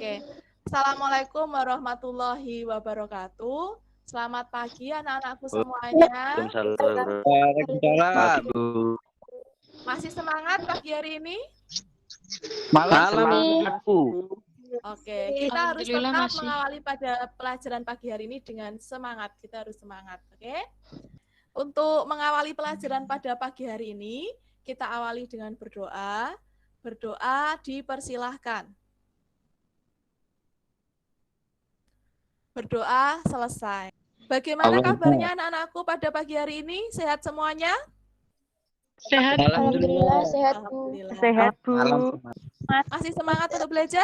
Oke. Assalamualaikum warahmatullahi wabarakatuh. Selamat pagi anak-anakku semuanya. Waalaikumsalam. Masih semangat pagi hari ini? Malam. Oke, kita harus tetap mengawali pada pelajaran pagi hari ini dengan semangat. Kita harus semangat, oke? Untuk mengawali pelajaran pada pagi hari ini, kita awali dengan berdoa. Berdoa dipersilahkan. Berdoa selesai. Bagaimana kabarnya anak-anakku pada pagi hari ini? Sehat semuanya? Sehat. Alhamdulillah sehat, Bu. Sehat, Bu. Masih semangat untuk belajar?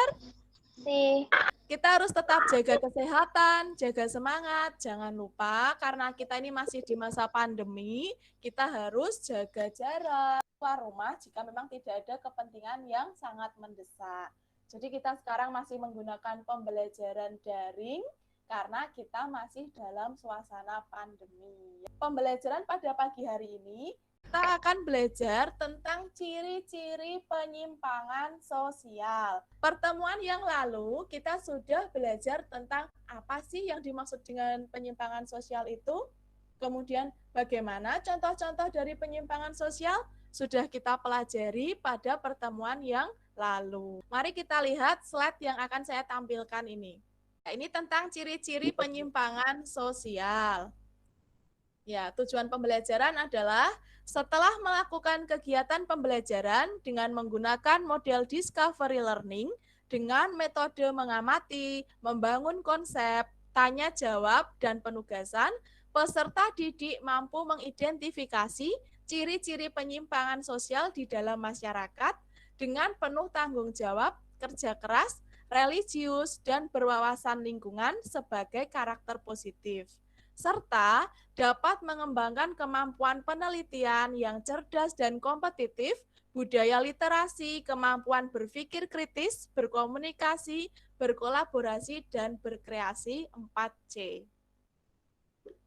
Sih. Kita harus tetap jaga kesehatan, jaga semangat. Jangan lupa karena kita ini masih di masa pandemi, kita harus jaga jarak keluar rumah jika memang tidak ada kepentingan yang sangat mendesak. Jadi kita sekarang masih menggunakan pembelajaran daring karena kita masih dalam suasana pandemi. Pembelajaran pada pagi hari ini kita akan belajar tentang ciri-ciri penyimpangan sosial. Pertemuan yang lalu kita sudah belajar tentang apa sih yang dimaksud dengan penyimpangan sosial itu. Kemudian bagaimana contoh-contoh dari penyimpangan sosial sudah kita pelajari pada pertemuan yang lalu. Mari kita lihat slide yang akan saya tampilkan ini. Nah, ini tentang ciri-ciri penyimpangan sosial. Ya, tujuan pembelajaran adalah setelah melakukan kegiatan pembelajaran dengan menggunakan model discovery learning dengan metode mengamati, membangun konsep, tanya jawab, dan penugasan, peserta didik mampu mengidentifikasi ciri-ciri penyimpangan sosial di dalam masyarakat dengan penuh tanggung jawab, kerja keras, religius, dan berwawasan lingkungan sebagai karakter positif, serta dapat mengembangkan kemampuan penelitian yang cerdas dan kompetitif, budaya literasi, kemampuan berpikir kritis, berkomunikasi, berkolaborasi, dan berkreasi 4C.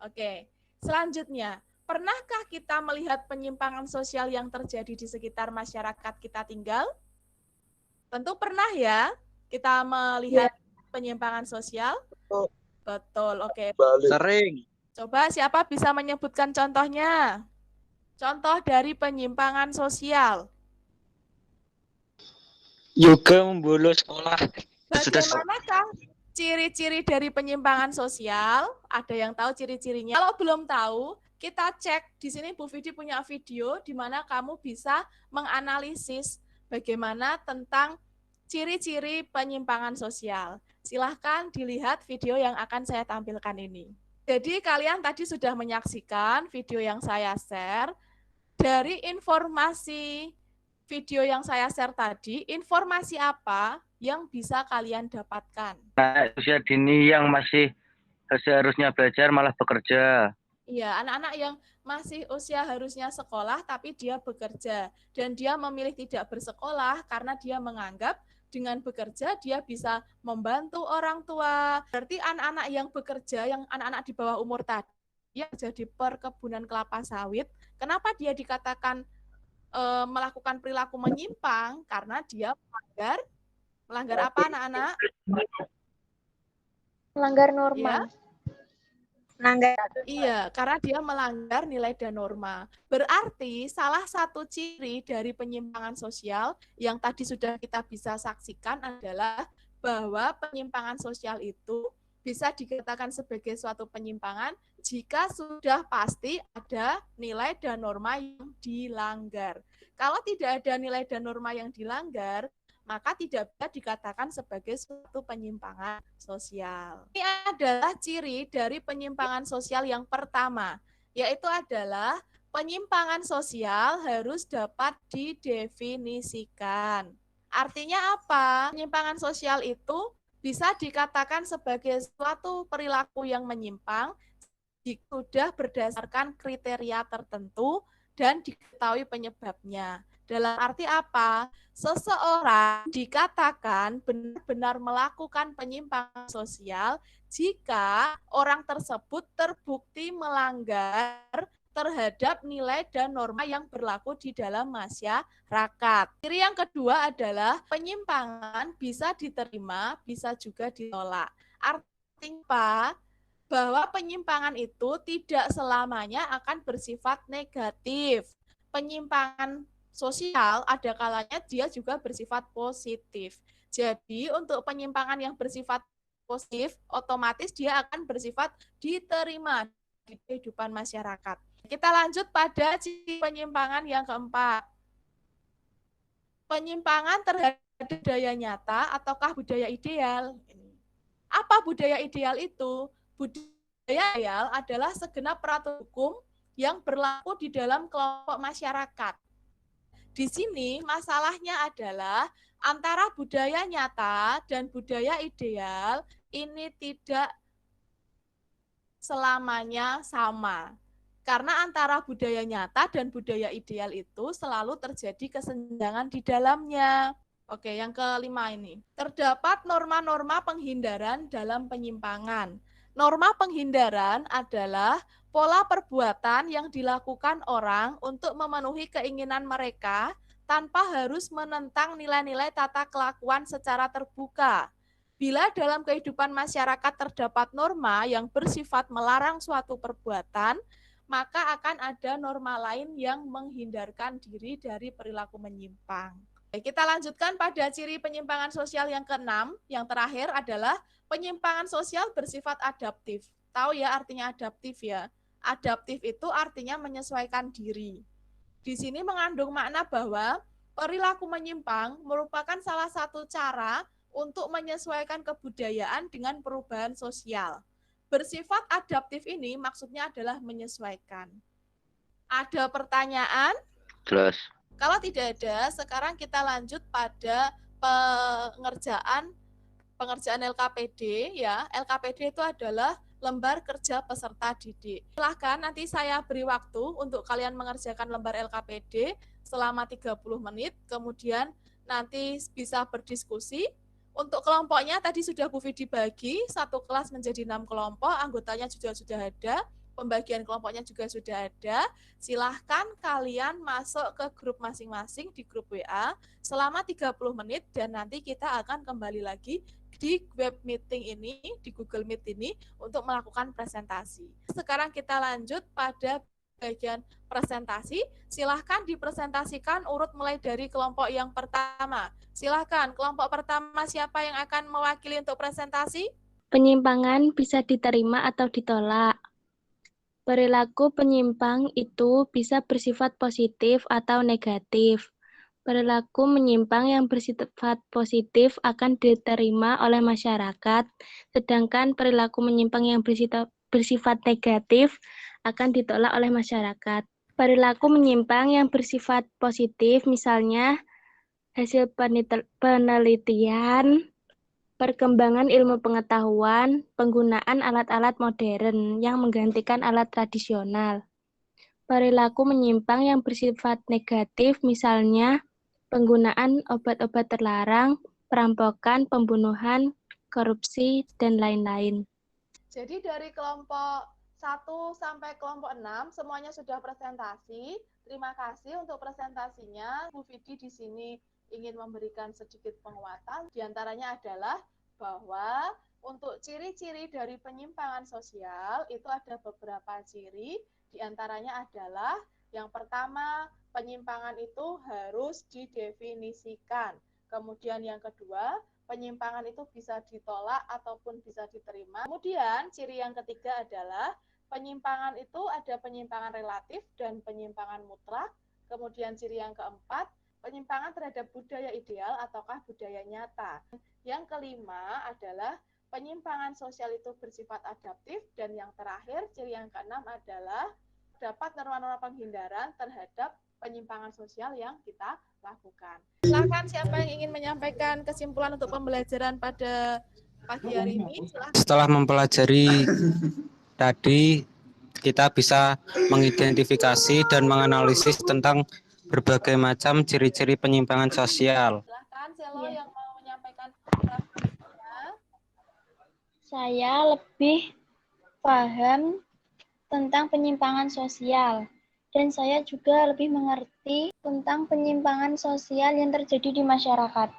Oke, selanjutnya, pernahkah kita melihat penyimpangan sosial yang terjadi di sekitar masyarakat kita tinggal? Tentu pernah ya, kita melihat penyimpangan sosial. Betul, oke. Sering. Coba siapa bisa menyebutkan contohnya? Contoh dari penyimpangan sosial. Juga membolos sekolah. Bagaimanakah ciri-ciri dari penyimpangan sosial? Ada yang tahu ciri-cirinya? Kalau belum tahu, kita cek di sini Bu Vidi punya video di mana kamu bisa menganalisis bagaimana tentang ciri-ciri penyimpangan sosial. Silahkan dilihat video yang akan saya tampilkan ini. Jadi kalian tadi sudah menyaksikan video yang saya share. Dari informasi video yang saya share tadi, informasi apa yang bisa kalian dapatkan? Usia dini yang masih seharusnya belajar malah bekerja. Iya, anak-anak yang masih usia harusnya sekolah tapi dia bekerja. Dan dia memilih tidak bersekolah karena dia menganggap dengan bekerja dia bisa membantu orang tua. Berarti anak-anak yang bekerja, yang anak-anak di bawah umur tadi, yang jadi perkebunan kelapa sawit, kenapa dia dikatakan melakukan perilaku menyimpang? Karena dia melanggar apa anak-anak? Melanggar norma. Ya? Iya, karena dia melanggar nilai dan norma. Berarti salah satu ciri dari penyimpangan sosial yang tadi sudah kita bisa saksikan adalah bahwa penyimpangan sosial itu bisa dikatakan sebagai suatu penyimpangan jika sudah pasti ada nilai dan norma yang dilanggar. Kalau tidak ada nilai dan norma yang dilanggar, maka tidak bisa dikatakan sebagai suatu penyimpangan sosial. Ini adalah ciri dari penyimpangan sosial yang pertama, yaitu adalah penyimpangan sosial harus dapat didefinisikan. Artinya apa? Penyimpangan sosial itu bisa dikatakan sebagai suatu perilaku yang menyimpang jika sudah berdasarkan kriteria tertentu dan diketahui penyebabnya. Dalam arti apa? Seseorang dikatakan benar-benar melakukan penyimpangan sosial jika orang tersebut terbukti melanggar terhadap nilai dan norma yang berlaku di dalam masyarakat. Ciri yang kedua adalah penyimpangan bisa diterima, bisa juga ditolak. Artinya bahwa penyimpangan itu tidak selamanya akan bersifat negatif. Penyimpangan sosial ada kalanya dia juga bersifat positif. Jadi untuk penyimpangan yang bersifat positif, otomatis dia akan bersifat diterima di kehidupan masyarakat. Kita lanjut pada ciri penyimpangan yang keempat. Penyimpangan terhadap budaya nyata ataukah budaya ideal. Apa budaya ideal itu? Budaya ideal adalah segenap peraturan hukum yang berlaku di dalam kelompok masyarakat. Di sini masalahnya adalah antara budaya nyata dan budaya ideal ini tidak selamanya sama. Karena antara budaya nyata dan budaya ideal itu selalu terjadi kesenjangan di dalamnya. Oke, yang kelima ini. Terdapat norma-norma penghindaran dalam penyimpangan. Norma penghindaran adalah pola perbuatan yang dilakukan orang untuk memenuhi keinginan mereka tanpa harus menentang nilai-nilai tata kelakuan secara terbuka. Bila dalam kehidupan masyarakat terdapat norma yang bersifat melarang suatu perbuatan, maka akan ada norma lain yang menghindarkan diri dari perilaku menyimpang. Kita lanjutkan pada ciri penyimpangan sosial yang keenam, yang terakhir adalah penyimpangan sosial bersifat adaptif. Tahu ya artinya adaptif ya? Adaptif itu artinya menyesuaikan diri. Di sini mengandung makna bahwa perilaku menyimpang merupakan salah satu cara untuk menyesuaikan kebudayaan dengan perubahan sosial. Bersifat adaptif ini maksudnya adalah menyesuaikan. Ada pertanyaan? Jelas. Kalau tidak ada, sekarang kita lanjut pada pengerjaan LKPD ya. LKPD itu adalah lembar kerja peserta didik. Silahkan nanti saya beri waktu untuk kalian mengerjakan lembar LKPD selama 30 menit, kemudian nanti bisa berdiskusi. Untuk kelompoknya tadi sudah Bu Vidi bagi, satu kelas menjadi 6 kelompok, anggotanya juga sudah ada, pembagian kelompoknya juga sudah ada. Silahkan kalian masuk ke grup masing-masing di grup WA selama 30 menit dan nanti kita akan kembali lagi di web meeting ini, di Google Meet ini untuk melakukan presentasi. Sekarang kita lanjut pada bagian presentasi. Silahkan dipresentasikan urut mulai dari kelompok yang pertama. Silahkan, kelompok pertama siapa yang akan mewakili untuk presentasi? Penyimpangan bisa diterima atau ditolak. Perilaku penyimpang itu bisa bersifat positif atau negatif. Perilaku menyimpang yang bersifat positif akan diterima oleh masyarakat, sedangkan perilaku menyimpang yang bersifat negatif akan ditolak oleh masyarakat. Perilaku menyimpang yang bersifat positif, misalnya hasil penelitian, perkembangan ilmu pengetahuan, penggunaan alat-alat modern yang menggantikan alat tradisional. Perilaku menyimpang yang bersifat negatif, misalnya penggunaan obat-obat terlarang, perampokan, pembunuhan, korupsi, dan lain-lain. Jadi dari kelompok 1 sampai kelompok 6 semuanya sudah presentasi. Terima kasih untuk presentasinya. Bu Vidi di sini ingin memberikan sedikit penguatan. Di antaranya adalah bahwa untuk ciri-ciri dari penyimpangan sosial itu ada beberapa ciri. Di antaranya adalah yang pertama, penyimpangan itu harus didefinisikan. Kemudian yang kedua, penyimpangan itu bisa ditolak ataupun bisa diterima. Kemudian ciri yang ketiga adalah penyimpangan itu ada penyimpangan relatif dan penyimpangan mutlak. Kemudian ciri yang keempat, penyimpangan terhadap budaya ideal ataukah budaya nyata. Yang kelima adalah penyimpangan sosial itu bersifat adaptif. Dan yang terakhir, ciri yang keenam adalah dapat norma-norma penghindaran terhadap penyimpangan sosial yang kita lakukan. Silakan siapa yang ingin menyampaikan kesimpulan untuk pembelajaran pada pagi hari ini. Silakan. Setelah mempelajari tadi, kita bisa mengidentifikasi dan menganalisis tentang berbagai macam ciri-ciri penyimpangan sosial. Silakan Selo yang mau menyampaikan pendapat. Saya lebih paham tentang penyimpangan sosial. Dan saya juga lebih mengerti tentang penyimpangan sosial yang terjadi di masyarakat.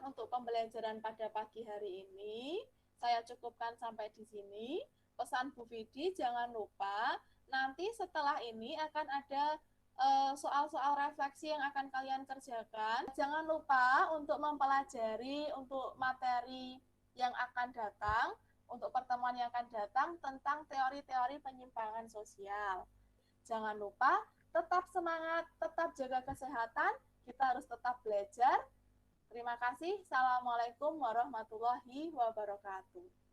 Untuk pembelajaran pada pagi hari ini, saya cukupkan sampai di sini. Pesan Bu Vidi, jangan lupa nanti setelah ini akan ada soal-soal refleksi yang akan kalian kerjakan. Jangan lupa untuk mempelajari untuk materi yang akan datang, untuk pertemuan yang akan datang tentang teori-teori penyimpangan sosial. Jangan lupa tetap semangat, tetap jaga kesehatan, kita harus tetap belajar. Terima kasih. Assalamualaikum warahmatullahi wabarakatuh.